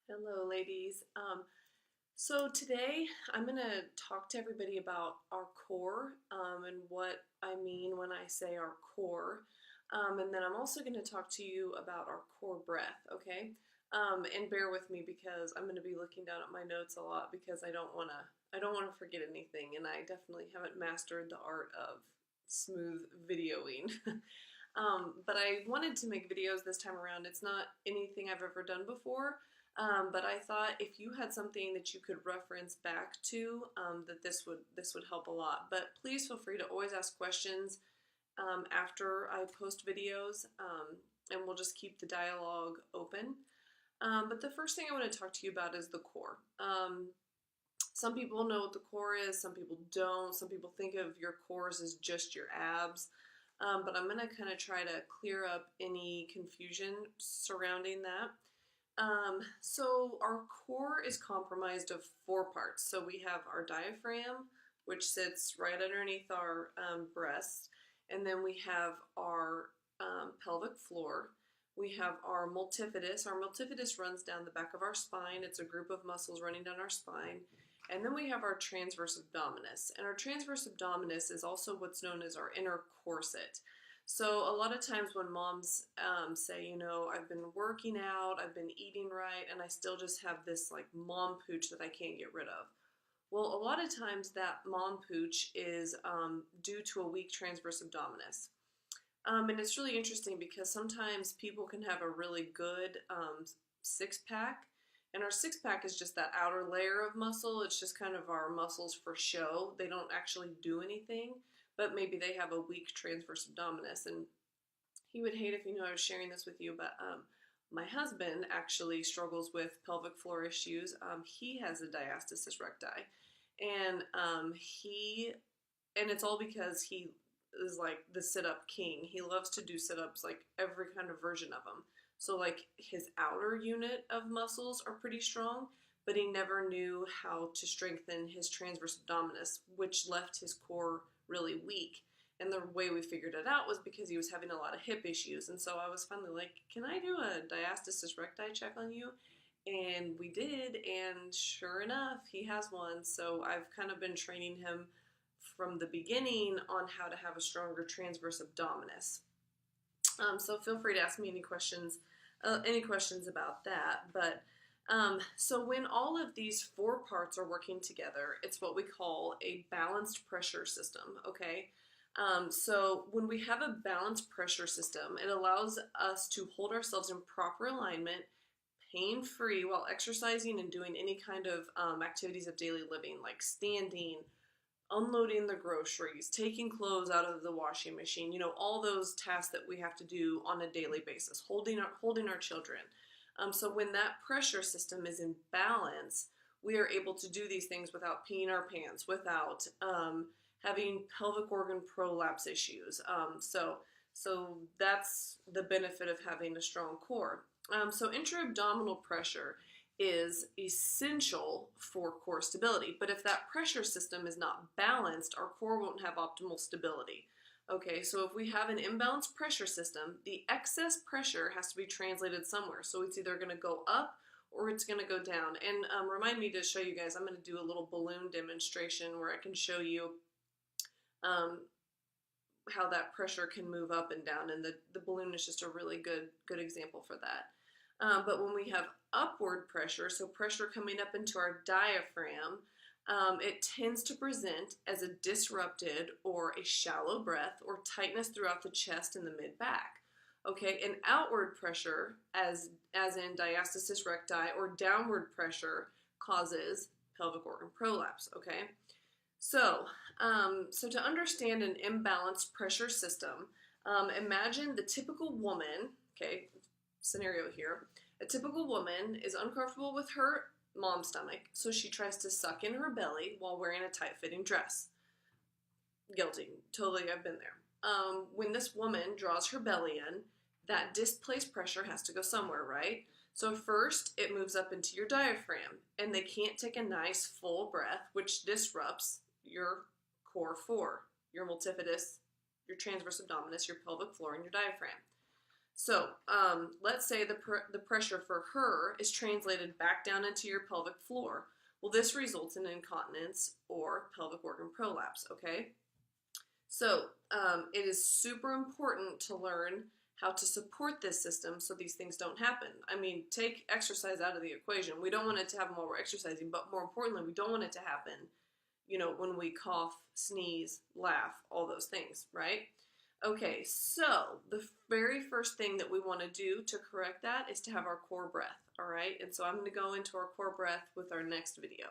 Hello, ladies. So today I'm going to talk to everybody about our core and what I mean when I say our core. And then I'm also going to talk to you about our core breath, okay? And bear with me because I'm going to be looking down at my notes a lot because I don't want to forget anything, and I definitely haven't mastered the art of smooth videoing. But I wanted to make videos this time around. It's not anything I've ever done before. But I thought if you had something that you could reference back to, that this would help a lot. But please feel free to always ask questions after I post videos, and we'll just keep the dialogue open. But the first thing I want to talk to you about is the core. Some people know what the core is, some people don't. Some people think of your cores as just your abs. But I'm going to kind of try to clear up any confusion surrounding that. So our core is comprised of four parts. So we have our diaphragm, which sits right underneath our breast, and then we have our pelvic floor. We have our multifidus. Our multifidus runs down the back of our spine. It's a group of muscles running down our spine. And then we have our transverse abdominis. And our transverse abdominis is also what's known as our inner corset. So a lot of times when moms say, I've been working out, I've been eating right, and I still just have this like mom pooch that I can't get rid of. Well, a lot of times that mom pooch is due to a weak transverse abdominis. And it's really interesting because sometimes people can have a really good six-pack, and our six-pack is just that outer layer of muscle. It's just kind of our muscles for show. They don't actually do anything, but maybe they have a weak transverse abdominis. And he would hate if I was sharing this with you, but my husband actually struggles with pelvic floor issues. He has a diastasis recti, and and it's all because he is like the sit-up king. He loves to do sit-ups, like every kind of version of them. So like his outer unit of muscles are pretty strong, but he never knew how to strengthen his transverse abdominis, which left his core really weak. And the way we figured it out was because he was having a lot of hip issues. And so I was finally like, can I do a diastasis recti check on you? And we did, and sure enough, he has one. So I've kind of been training him from the beginning on how to have a stronger transverse abdominis. So feel free to ask me any questions about that. But so when all of these four parts are working together, it's what we call a balanced pressure system, okay? So when we have a balanced pressure system, it allows us to hold ourselves in proper alignment, pain-free, while exercising and doing any kind of activities of daily living, like standing, unloading the groceries, taking clothes out of the washing machine, all those tasks that we have to do on a daily basis, holding our children. So when that pressure system is in balance, we are able to do these things without peeing our pants, without having pelvic organ prolapse issues. So that's the benefit of having a strong core. So intra-abdominal pressure is essential for core stability, but if that pressure system is not balanced, our core won't have optimal stability. Okay, so if we have an imbalanced pressure system, the excess pressure has to be translated somewhere. So it's either going to go up or it's going to go down. And remind me to show you guys, I'm going to do a little balloon demonstration where I can show you how that pressure can move up and down. And the balloon is just a really good example for that. But when we have upward pressure, so pressure coming up into our diaphragm, it tends to present as a disrupted or a shallow breath or tightness throughout the chest and the mid-back. Okay, and outward pressure, as in diastasis recti, or downward pressure causes pelvic organ prolapse. Okay, so to understand an imbalanced pressure system, imagine the typical woman. Okay, scenario here. A typical woman is uncomfortable with her mom's stomach, so she tries to suck in her belly while wearing a tight-fitting dress. Guilty. Totally, I've been there. When this woman draws her belly in, that displaced pressure has to go somewhere, right? So first, it moves up into your diaphragm, and they can't take a nice full breath, which disrupts your core four, your multifidus, your transverse abdominis, your pelvic floor, and your diaphragm. So let's say the pressure for her is translated back down into your pelvic floor. Well, this results in incontinence or pelvic organ prolapse, okay? So it is super important to learn how to support this system so these things don't happen. I mean, take exercise out of the equation. We don't want it to happen while we're exercising, but more importantly, we don't want it to happen, when we cough, sneeze, laugh, all those things, right? Okay, so the very first thing that we want to do to correct that is to have our core breath, all right? And so I'm going to go into our core breath with our next video.